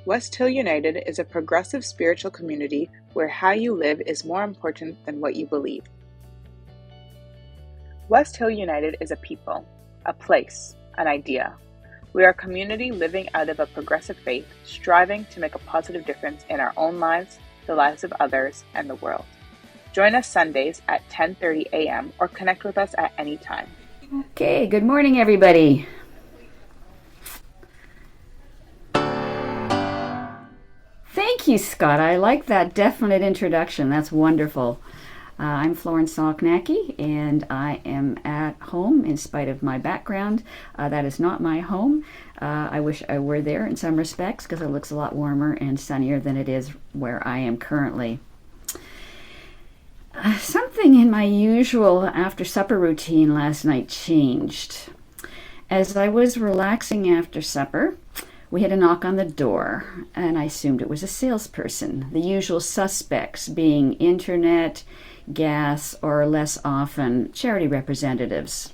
West Hill United is a progressive spiritual community where how you live is more important than what you believe. West Hill United is a people, a place, an idea. We are a community living out of a progressive faith, striving to make a positive difference in our own lives, the lives of others, and the world. Join us Sundays at 10:30 a.m. or connect with us at any time. Okay, good morning, everybody. Thank you, Scott. I like that definite introduction. That's wonderful. I'm Florence Salknacki, and I am at home in spite of my background. That is not my home. I wish I were there in some respects because it looks a lot warmer and sunnier than it is where I am currently. Something in my usual after-supper routine last night changed. As I was relaxing after supper, we had a knock on the door, and I assumed it was a salesperson, the usual suspects being internet, gas, or less often, charity representatives.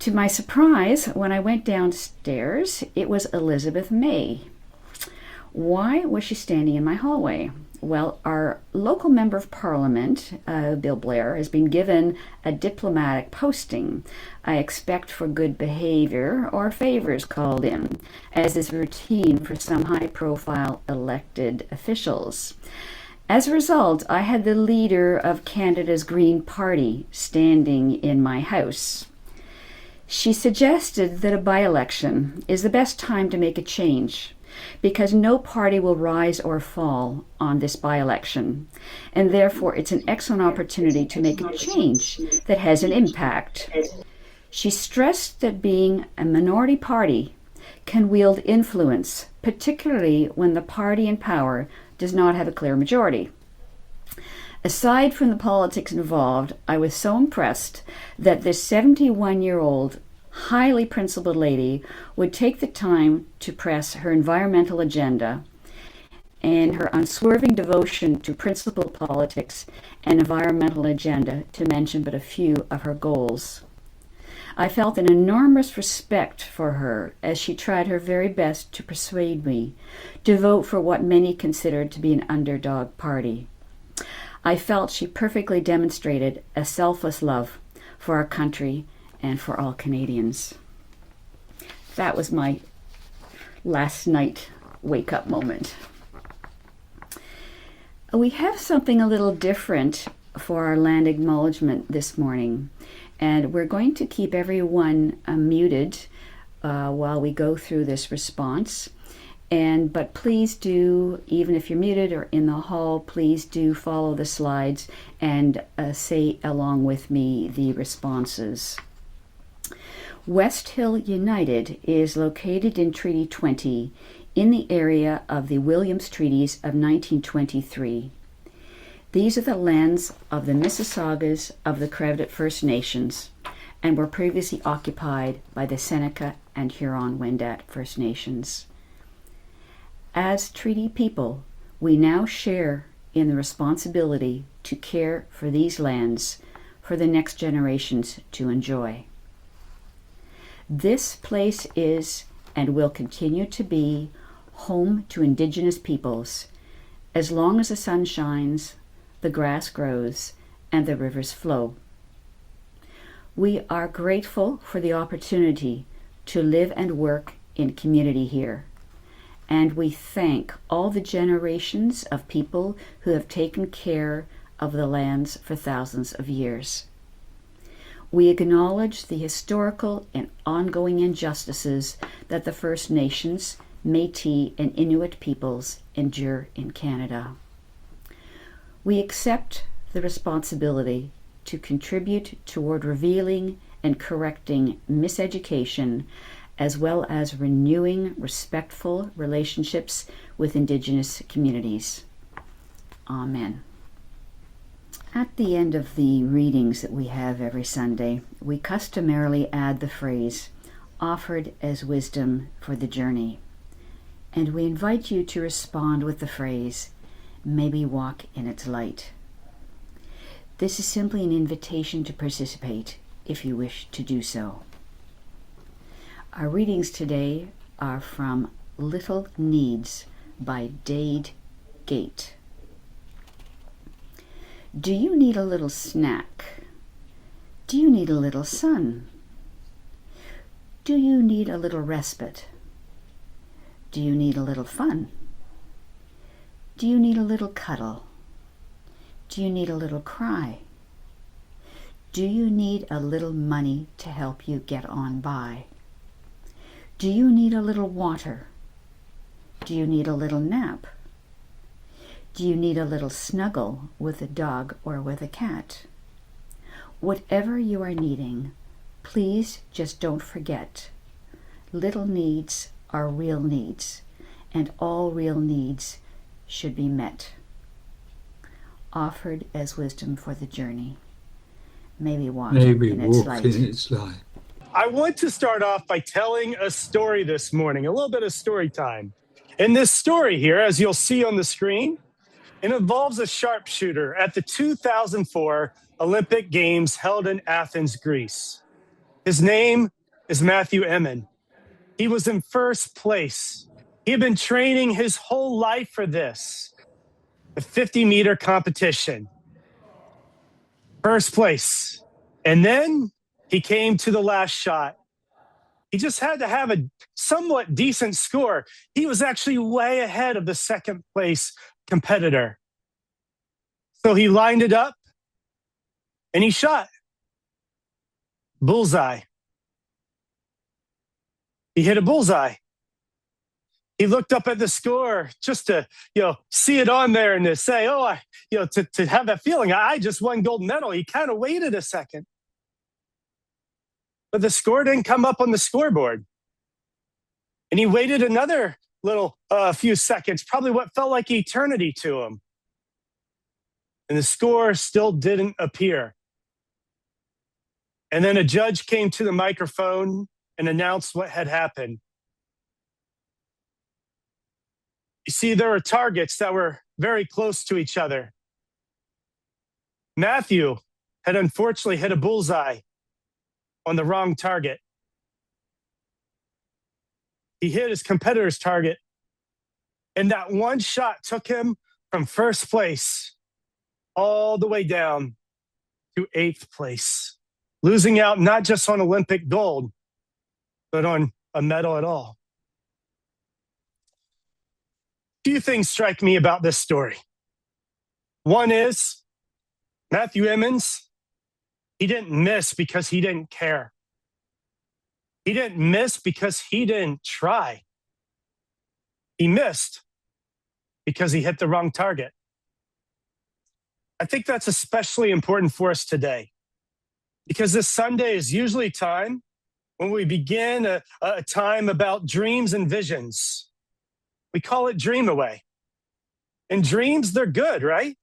To my surprise, when I went downstairs, it was Elizabeth May. Why was she standing in my hallway? Well, our local member of parliament, Bill Blair, has been given a diplomatic posting, I expect for good behavior or favors called in, as is routine for some high-profile elected officials. As a result, I had the leader of Canada's Green Party standing in my house. She suggested that a by-election is the best time to make a change, because no party will rise or fall on this by-election, and therefore it's an excellent opportunity to make a change that has an impact. She stressed that being a minority party can wield influence, particularly when the party in power does not have a clear majority. Aside from the politics involved, I was so impressed that this 71-year-old highly principled lady would take the time to press her environmental agenda and her unswerving devotion to principled politics and environmental agenda, to mention but a few of her goals. I felt an enormous respect for her as she tried her very best to persuade me to vote for what many considered to be an underdog party. I felt she perfectly demonstrated a selfless love for our country and for all Canadians. That was my last night wake-up moment. We have something a little different for our land acknowledgement this morning, and we're going to keep everyone muted while we go through this response. But please do, even if you're muted or in the hall, please do follow the slides and say along with me the responses. West Hill United is located in Treaty 20 in the area of the Williams Treaties of 1923. These are the lands of the Mississaugas of the Credit First Nations and were previously occupied by the Seneca and Huron-Wendat First Nations. As treaty people, we now share in the responsibility to care for these lands for the next generations to enjoy. This place is and will continue to be home to Indigenous peoples as long as the sun shines, the grass grows, and the rivers flow. We are grateful for the opportunity to live and work in community here, and we thank all the generations of people who have taken care of the lands for thousands of years. We acknowledge the historical and ongoing injustices that the First Nations, Métis, and Inuit peoples endure in Canada. We accept the responsibility to contribute toward revealing and correcting miseducation, as well as renewing respectful relationships with Indigenous communities. Amen. At the end of the readings that we have every Sunday, we customarily add the phrase, offered as wisdom for the journey. And we invite you to respond with the phrase, may we walk in its light. This is simply an invitation to participate if you wish to do so. Our readings today are from Little Needs by Dade Gate. Do you need a little snack? Do you need a little sun? Do you need a little respite? Do you need a little fun? Do you need a little cuddle? Do you need a little cry? Do you need a little money to help you get on by? Do you need a little water? Do you need a little nap? Do you need a little snuggle with a dog or with a cat? Whatever you are needing, please just don't forget. Little needs are real needs, and all real needs should be met. Offered as wisdom for the journey. May we walk in its light. I want to start off by telling a story this morning, a little bit of story time. And this story here, as you'll see on the screen, it involves a sharpshooter at the 2004 Olympic Games held in Athens, Greece. His name is Matthew Emmon. He was in first place. He had been training his whole life for this, the 50-meter competition. First place. And then he came to the last shot. He just had to have a somewhat decent score. He was actually way ahead of the second place competitor. So he lined it up and he shot. Bullseye. He hit a bullseye. He looked up at the score just to, see it on there and to say, to have that feeling, I just won gold medal. He kind of waited a second. But the score didn't come up on the scoreboard. And he waited another little few seconds, probably what felt like eternity to him. And the score still didn't appear. And then a judge came to the microphone and announced what had happened. You see, there were targets that were very close to each other. Matthew had unfortunately hit a bullseye on the wrong target. He hit his competitor's target, and that one shot took him from first place all the way down to 8th place, losing out not just on Olympic gold, but on a medal at all. Few things strike me about this story. One is Matthew Emmons, he didn't miss because he didn't care. He didn't miss because he didn't try. He missed because he hit the wrong target. I think that's especially important for us today because this Sunday is usually time when we begin a time about dreams and visions. We call it Dream Away. And dreams, they're good, right?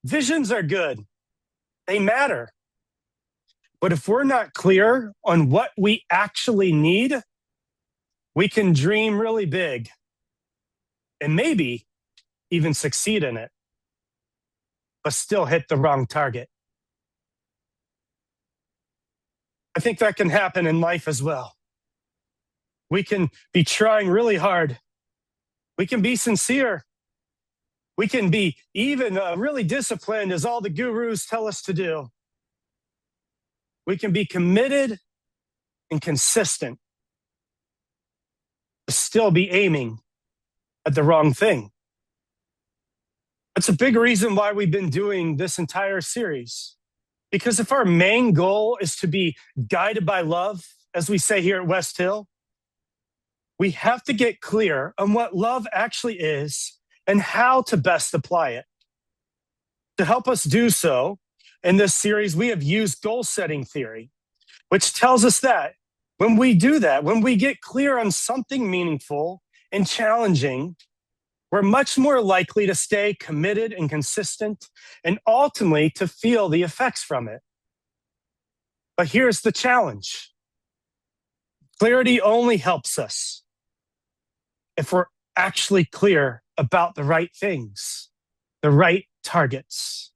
Visions are good. They matter. But if we're not clear on what we actually need, we can dream really big and maybe even succeed in it, but still hit the wrong target. I think that can happen in life as well. We can be trying really hard. We can be sincere. We can be even really disciplined as all the gurus tell us to do. We can be committed and consistent, but still be aiming at the wrong thing. That's a big reason why we've been doing this entire series. Because if our main goal is to be guided by love, as we say here at West Hill, we have to get clear on what love actually is and how to best apply it. To help us do so, in this series, we have used goal-setting theory, which tells us that when we do that, when we get clear on something meaningful and challenging, we're much more likely to stay committed and consistent and ultimately to feel the effects from it. But here's the challenge. Clarity only helps us if we're actually clear about the right things, the right targets.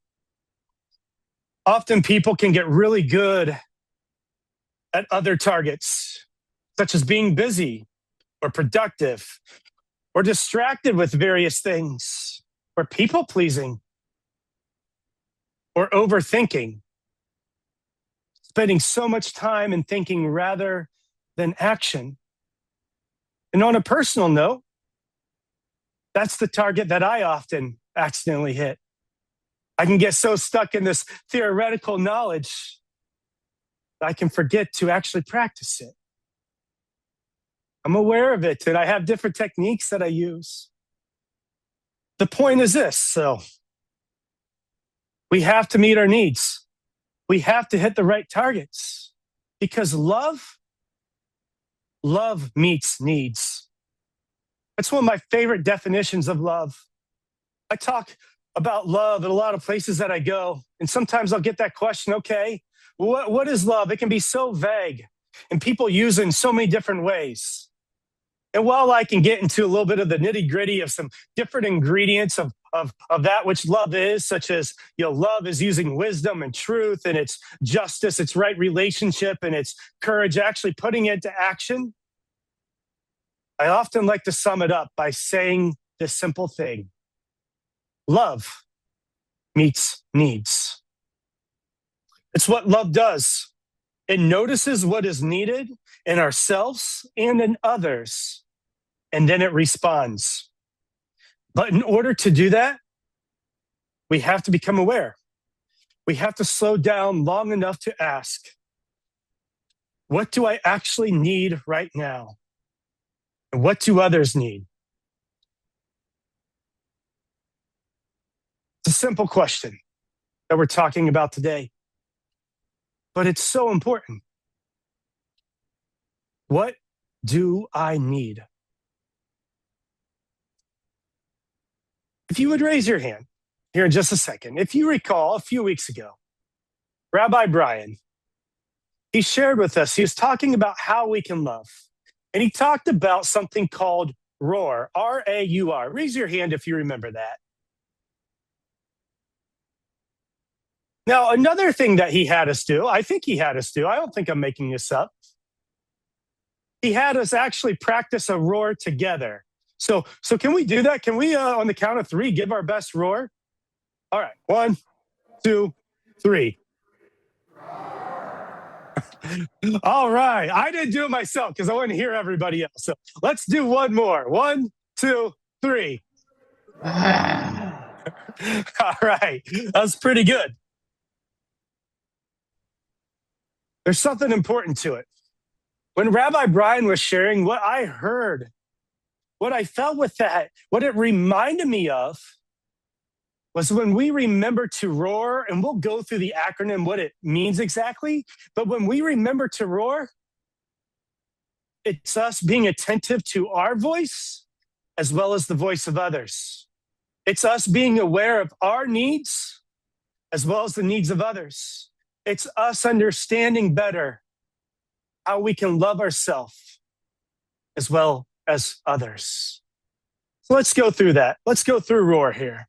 Often people can get really good at other targets, such as being busy or productive or distracted with various things, or people pleasing, or overthinking, spending so much time in thinking rather than action. And on a personal note, that's the target that I often accidentally hit. I can get so stuck in this theoretical knowledge that I can forget to actually practice it. I'm aware of it, and I have different techniques that I use. The point is this, so we have to meet our needs. We have to hit the right targets because love meets needs. That's one of my favorite definitions of love. I talk about love at a lot of places that I go, and sometimes I'll get that question, okay, what is love? It can be so vague, and people use it in so many different ways. And while I can get into a little bit of the nitty gritty of some different ingredients of that which love is, such as, love is using wisdom and truth, and it's justice, it's right relationship, and it's courage, actually putting it into action. I often like to sum it up by saying this simple thing: love meets needs. It's what love does. It notices what is needed in ourselves and in others, and then it responds. But in order to do that, we have to become aware. We have to slow down long enough to ask, what do I actually need right now? And what do others need? It's a simple question that we're talking about today, but it's so important. What do I need? If you would raise your hand here in just a second, if you recall a few weeks ago, Rabbi Brian, he shared with us, he was talking about how we can love. And he talked about something called RAUR, R-A-U-R. Raise your hand if you remember that. Now, another thing that he had us do, I think he had us do, I don't think I'm making this up. He had us actually practice a roar together. So can we do that? Can we, on the count of 3, give our best roar? All right, 1, 2, 3. All right, I didn't do it myself because I want to hear everybody else. So let's do one more. 1, 2, 3. All right, that's pretty good. There's something important to it. When Rabbi Brian was sharing what I heard, what I felt with that, what it reminded me of was when we remember to roar, and we'll go through the acronym, what it means exactly, but when we remember to roar, it's us being attentive to our voice as well as the voice of others. It's us being aware of our needs as well as the needs of others. It's us understanding better how we can love ourselves as well as others. So let's go through that. Let's go through ROAR here.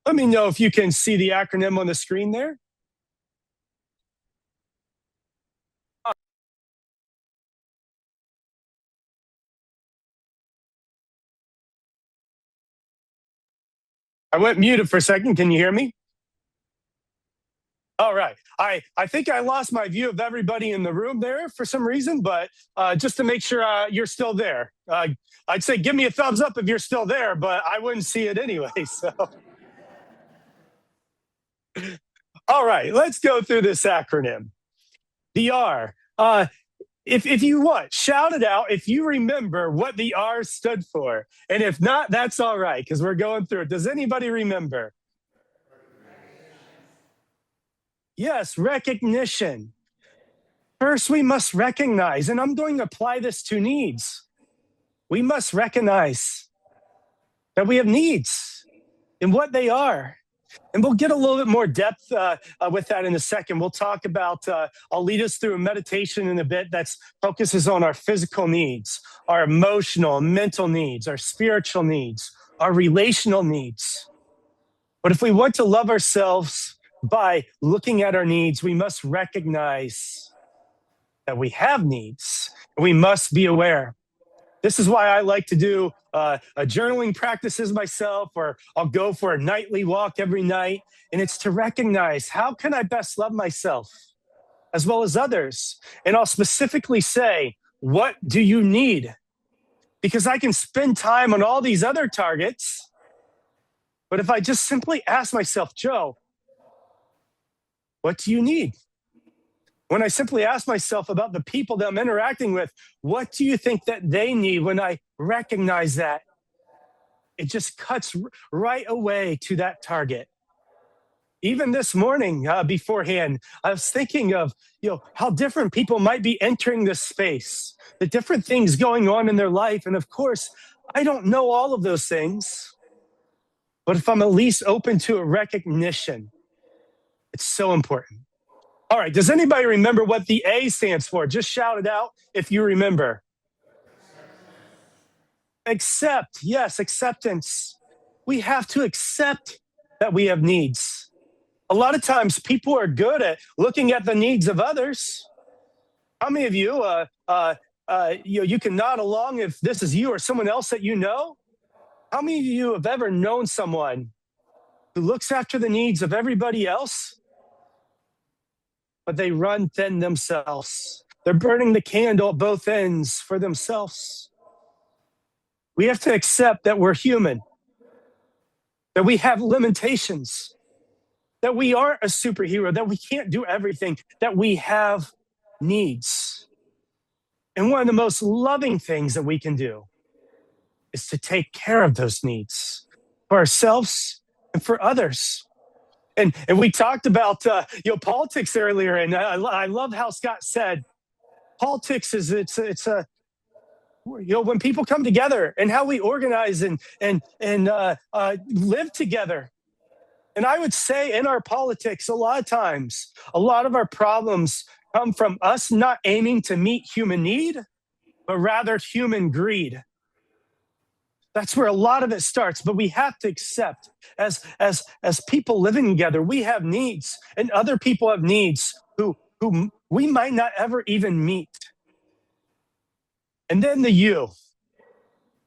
Let me know if you can see the acronym on the screen there. I went muted for a second. Can you hear me? All right. I think I lost my view of everybody in the room there for some reason, but just to make sure you're still there, I'd say give me a thumbs up if you're still there, but I wouldn't see it anyway. So, all right, let's go through this acronym. The R. If you want, shout it out if you remember what the R stood for. And if not, that's all right, because we're going through it. Does anybody remember? Yes, recognition. First, we must recognize, and I'm going to apply this to needs. We must recognize that we have needs and what they are. And we'll get a little bit more depth with that in a second. We'll talk about, I'll lead us through a meditation in a bit that focuses on our physical needs, our emotional, mental needs, our spiritual needs, our relational needs. But if we want to love ourselves by looking at our needs, we must recognize that we have needs. We must be aware. This is why I like to do a journaling practices myself, or I'll go for a nightly walk every night. And it's to recognize, how can I best love myself as well as others? And I'll specifically say, what do you need? Because I can spend time on all these other targets. But if I just simply ask myself, Joe, what do you need? When I simply ask myself about the people that I'm interacting with, what do you think that they need? When I recognize that, it just cuts right away to that target. Even this morning beforehand, I was thinking of, how different people might be entering this space, the different things going on in their life. And of course, I don't know all of those things, but if I'm at least open to a recognition, it's so important. All right, does anybody remember what the A stands for? Just shout it out if you remember. Accept. Yes, acceptance. We have to accept that we have needs. A lot of times people are good at looking at the needs of others. How many of you, you can nod along if this is you or someone else that you know? How many of you have ever known someone who looks after the needs of everybody else, but they run thin themselves? They're burning the candle at both ends for themselves. We have to accept that we're human, that we have limitations, that we aren't a superhero, that we can't do everything, that we have needs. And one of the most loving things that we can do is to take care of those needs for ourselves and for others. And we talked about politics earlier, and I love how Scott said politics is it's a when people come together and how we organize and live together. And I would say in our politics, a lot of times, a lot of our problems come from us not aiming to meet human need, but rather human greed. That's where a lot of it starts. But we have to accept, as people living together, we have needs, and other people have needs who we might not ever even meet. And then the U.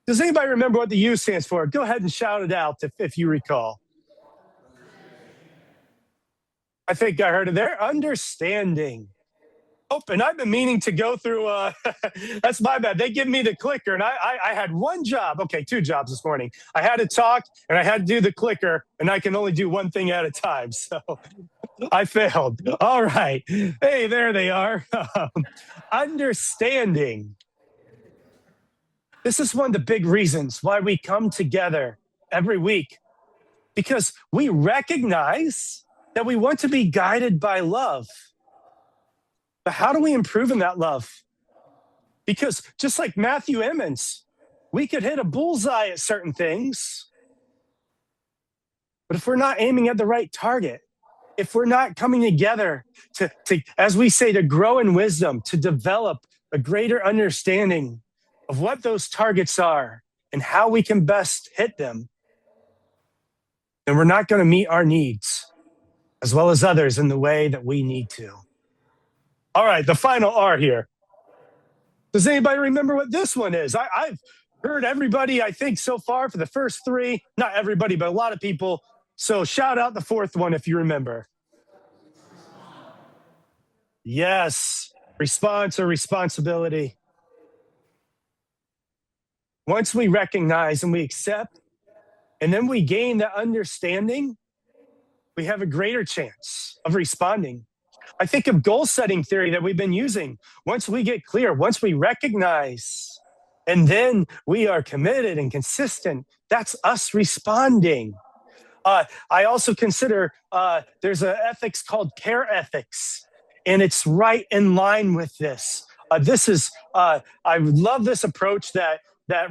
Does anybody remember what the U stands for? Go ahead and shout it out if you recall. I think I heard it there. Understanding. Oh, and I've been meaning to go through, that's my bad. They give me the clicker, and I had one job. Okay, two jobs this morning. I had to talk, and I had to do the clicker, and I can only do one thing at a time. So I failed. All right. Hey, there they are. Understanding. This is one of the big reasons why we come together every week, because we recognize that we want to be guided by love. But how do we improve in that love? Because just like Matthew Emmons, we could hit a bullseye at certain things, but if we're not aiming at the right target, if we're not coming together to as we say, to grow in wisdom, to develop a greater understanding of what those targets are and how we can best hit them, then we're not going to meet our needs as well as others in the way that we need to. All right, the final R here. Does anybody remember what this one is? I've heard everybody, I think, so far for the first three. Not everybody, but a lot of people. So shout out the fourth one if you remember. Yes, response or responsibility. Once we recognize and we accept, and then we gain that understanding, we have a greater chance of responding. I think of goal setting theory that we've been using. Once we get clear, once we recognize, and then we are committed and consistent, that's us responding. I also consider there's an ethics called care ethics, and it's right in line with this. I love this approach that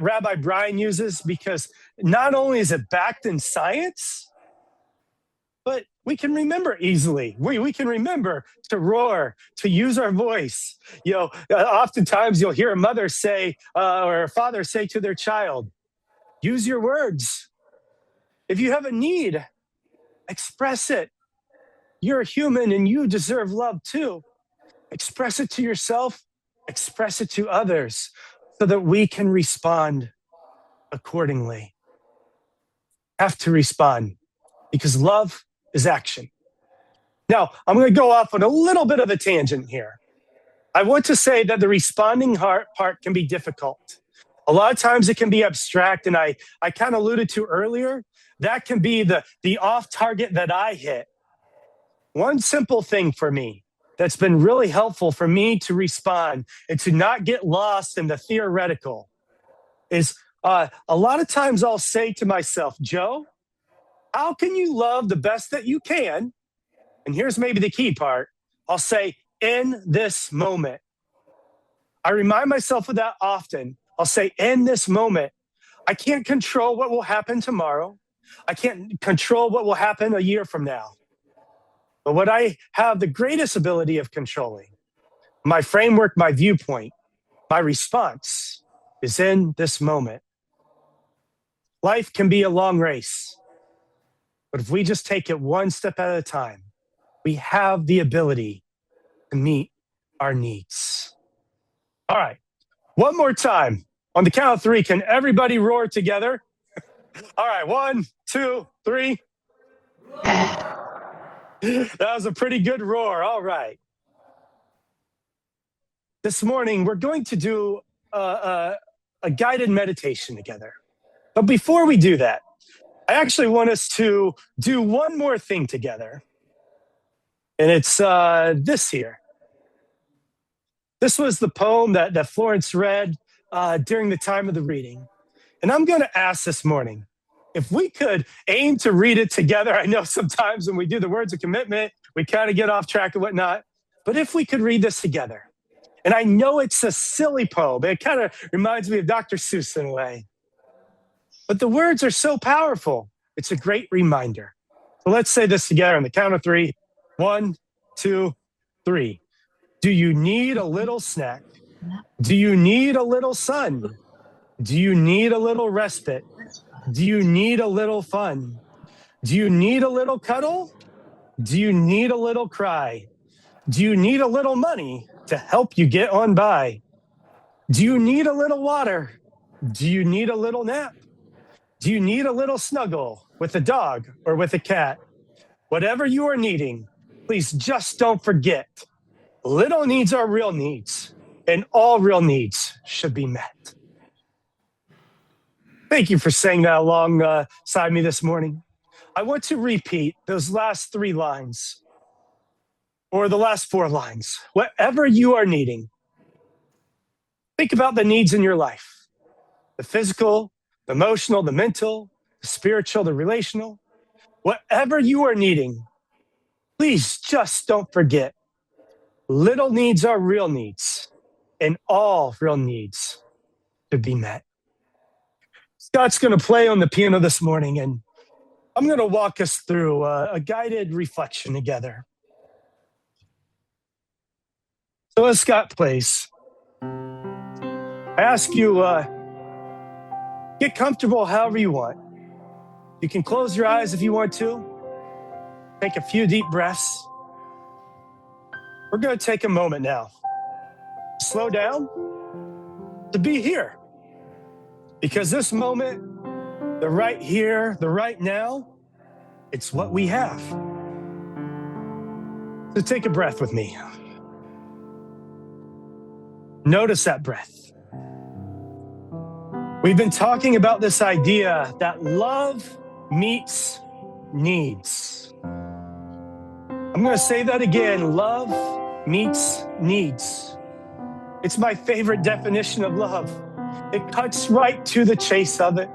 Rabbi Brian uses, because not only is it backed in science, but we can remember easily. We can remember to roar, to use our voice. Oftentimes you'll hear a mother say or a father say to their child, use your words. If you have a need, express it. You're a human and you deserve love too. Express it to yourself express it to others so that we can respond accordingly. Have to respond because love is action. Now, I'm going to go off on a little bit of a tangent here. I want to say that the responding part can be difficult. A lot of times it can be abstract, and I kind of alluded to earlier, that can be the off target that I hit. One simple thing for me that's been really helpful for me to respond and to not get lost in the theoretical is a lot of times I'll say to myself, Joe, how can you love the best that you can? And here's maybe the key part. I'll say, in this moment. I remind myself of that often. I'll say, in this moment. I can't control what will happen tomorrow. I can't control what will happen a year from now. But what I have the greatest ability of controlling, my framework, my viewpoint, my response is in this moment. Life can be a long race, but if we just take it one step at a time, we have the ability to meet our needs. All right, one more time. On the count of three, can everybody roar together? All right, 1, 2, 3. That was a pretty good roar. All right. This morning, we're going to do a guided meditation together. But before we do that, I actually want us to do one more thing together. And it's this here. This was the poem that Florence read during the time of the reading. And I'm going to ask this morning, if we could aim to read it together. I know sometimes when we do the words of commitment, we kind of get off track and whatnot. But if we could read this together, and I know it's a silly poem, it kind of reminds me of Dr. Seuss in a way. But the words are so powerful. It's a great reminder. So let's say this together on the count of three. 1, 2, 3. Do you need a little snack? Do you need a little sun? Do you need a little respite? Do you need a little fun? Do you need a little cuddle? Do you need a little cry? Do you need a little money to help you get on by? Do you need a little water? Do you need a little nap? Do you need a little snuggle with a dog or with a cat? Whatever you are needing, please just don't forget. Little needs are real needs, and all real needs should be met. Thank you for saying that alongside me this morning. I want to repeat those last 3 lines, or the last 4 lines. Whatever you are needing, think about the needs in your life, the physical, the emotional, the mental, the spiritual, the relational. Whatever you are needing, please just don't forget. Little needs are real needs, and all real needs should be met. Scott's going to play on the piano this morning, and I'm going to walk us through a guided reflection together. So as Scott plays, I ask you, get comfortable however you want. You can close your eyes if you want to. Take a few deep breaths. We're going to take a moment now. Slow down to be here. Because this moment, the right here, the right now, it's what we have. So take a breath with me. Notice that breath. We've been talking about this idea that love meets needs. I'm going to say that again. Love meets needs. It's my favorite definition of love. It cuts right to the chase of it.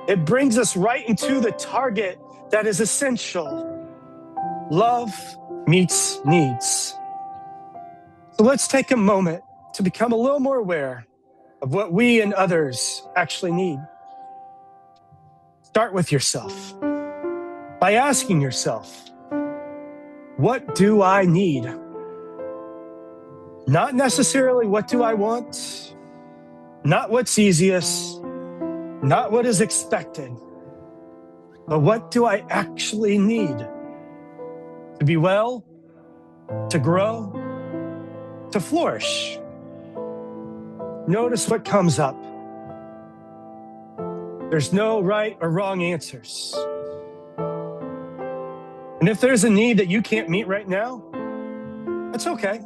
It brings us right into the target that is essential. Love meets needs. So let's take a moment to become a little more aware of what we and others actually need. Start with yourself by asking yourself, what do I need? Not necessarily what do I want, not what's easiest, not what is expected, but what do I actually need to be well, to grow, to flourish? Notice what comes up. There's no right or wrong answers. And if there's a need that you can't meet right now, that's okay.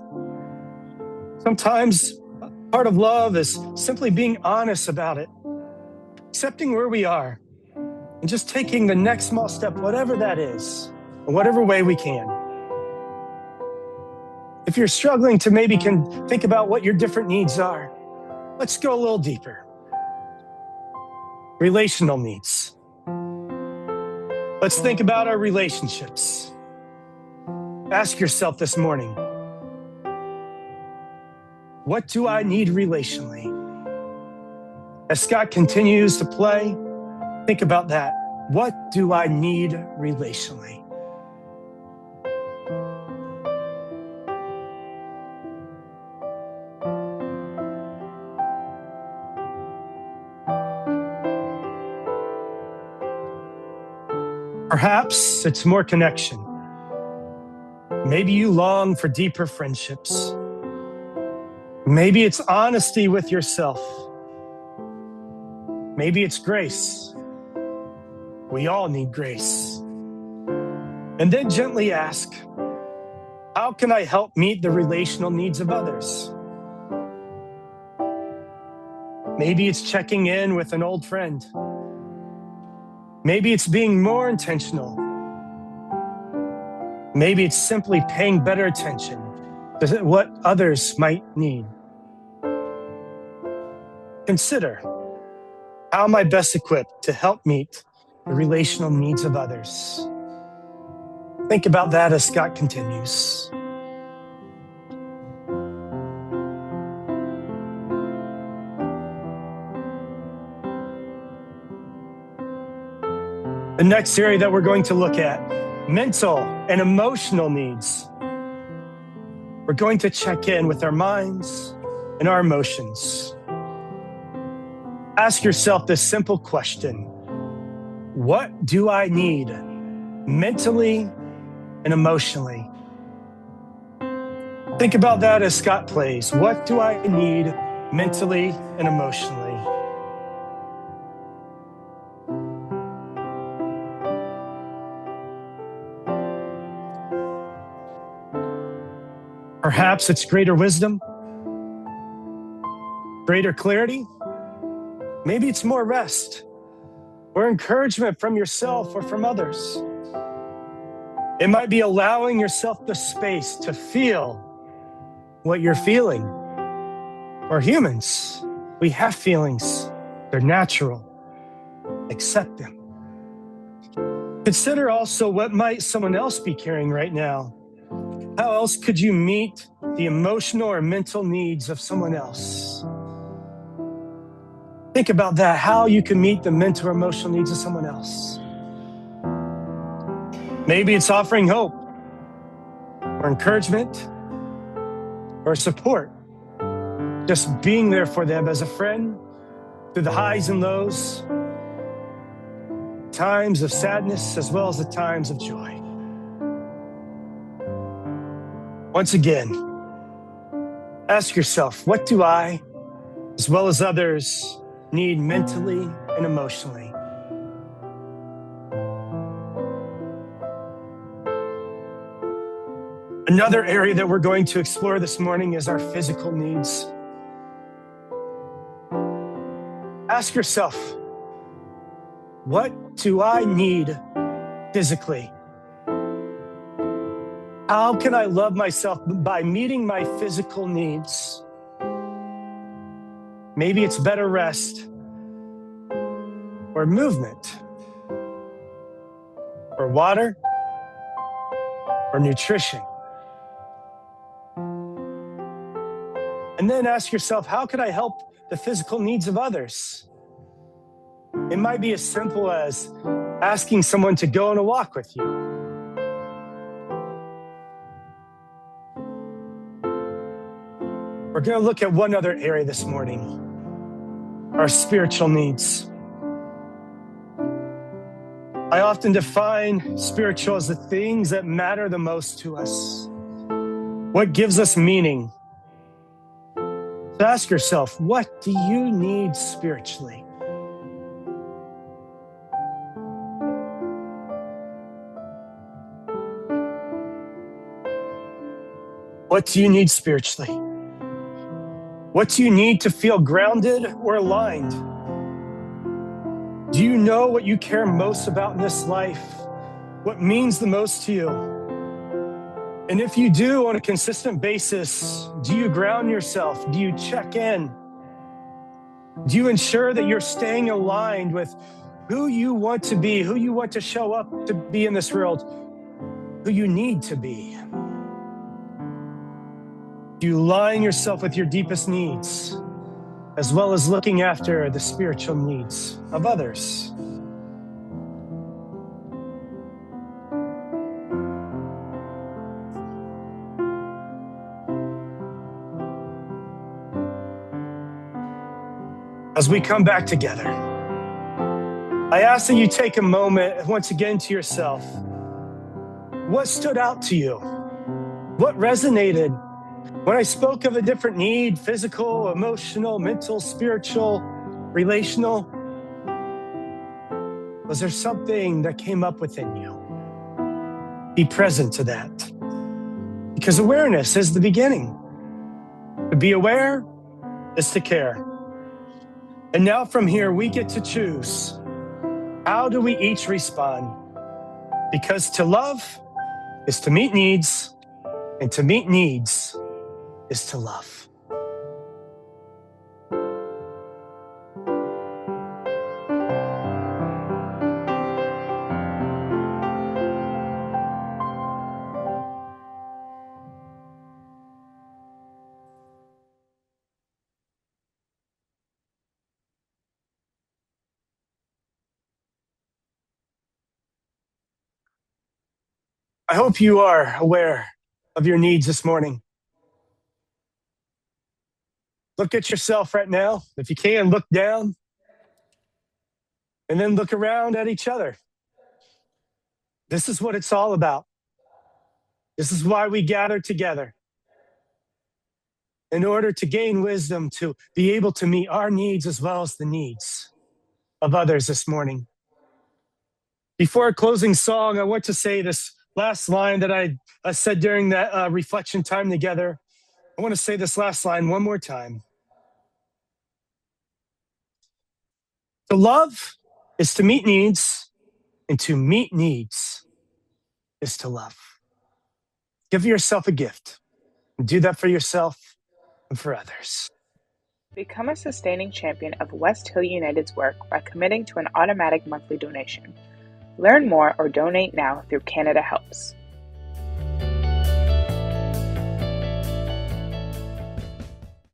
Sometimes part of love is simply being honest about it, accepting where we are, and just taking the next small step, whatever that is, in whatever way we can. If you're struggling to maybe can think about what your different needs are, let's go a little deeper. Relational needs. Let's think about our relationships. Ask yourself this morning, what do I need relationally? As Scott continues to play, think about that. What do I need relationally? Perhaps it's more connection. Maybe you long for deeper friendships. Maybe it's honesty with yourself. Maybe it's grace. We all need grace. And then gently ask, how can I help meet the relational needs of others? Maybe it's checking in with an old friend. Maybe it's being more intentional. Maybe it's simply paying better attention to what others might need. Consider, how am I best equipped to help meet the relational needs of others? Think about that as Scott continues. The next area that we're going to look at, mental and emotional needs. We're going to check in with our minds and our emotions. Ask yourself this simple question: what do I need mentally and emotionally? Think about that as Scott plays. What do I need mentally and emotionally? Perhaps it's greater wisdom, greater clarity. Maybe it's more rest or encouragement from yourself or from others. It might be allowing yourself the space to feel what you're feeling. We're humans. We have feelings. They're natural. Accept them. Consider also what might someone else be carrying right now. How else could you meet the emotional or mental needs of someone else? Think about that, how you can meet the mental or emotional needs of someone else. Maybe it's offering hope or encouragement or support. Just being there for them as a friend through the highs and lows, times of sadness as well as the times of joy. Once again, ask yourself, what do I, as well as others, need mentally and emotionally? Another area that we're going to explore this morning is our physical needs. Ask yourself, what do I need physically? How can I love myself by meeting my physical needs? Maybe it's better rest or movement or water or nutrition. And then ask yourself, how can I help the physical needs of others? It might be as simple as asking someone to go on a walk with you. We're going to look at one other area this morning, our spiritual needs. I often define spiritual as the things that matter the most to us. What gives us meaning? So ask yourself, what do you need spiritually? What do you need spiritually? What do you need to feel grounded or aligned? Do you know what you care most about in this life? What means the most to you? And if you do on a consistent basis, do you ground yourself? Do you check in? Do you ensure that you're staying aligned with who you want to be, who you want to show up to be in this world, who you need to be? Do you align yourself with your deepest needs, as well as looking after the spiritual needs of others? As we come back together, I ask that you take a moment once again to yourself. What stood out to you? What resonated when I spoke of a different need, physical, emotional, mental, spiritual, relational? Was there something that came up within you? Be present to that. Because awareness is the beginning. To be aware is to care. And now from here, we get to choose. How do we each respond? Because to love is to meet needs, and to meet needs is to love. I hope you are aware of your needs this morning. Look at yourself right now. If you can, look down and then look around at each other. This is what it's all about. This is why we gather together, in order to gain wisdom, to be able to meet our needs as well as the needs of others this morning. Before our closing song, I want to say this last line that I said during that reflection time together. I want to say this last line one more time. To love is to meet needs, and to meet needs is to love. Give yourself a gift and do that for yourself and for others. Become a sustaining champion of West Hill United's work by committing to an automatic monthly donation. Learn more or donate now through Canada Helps.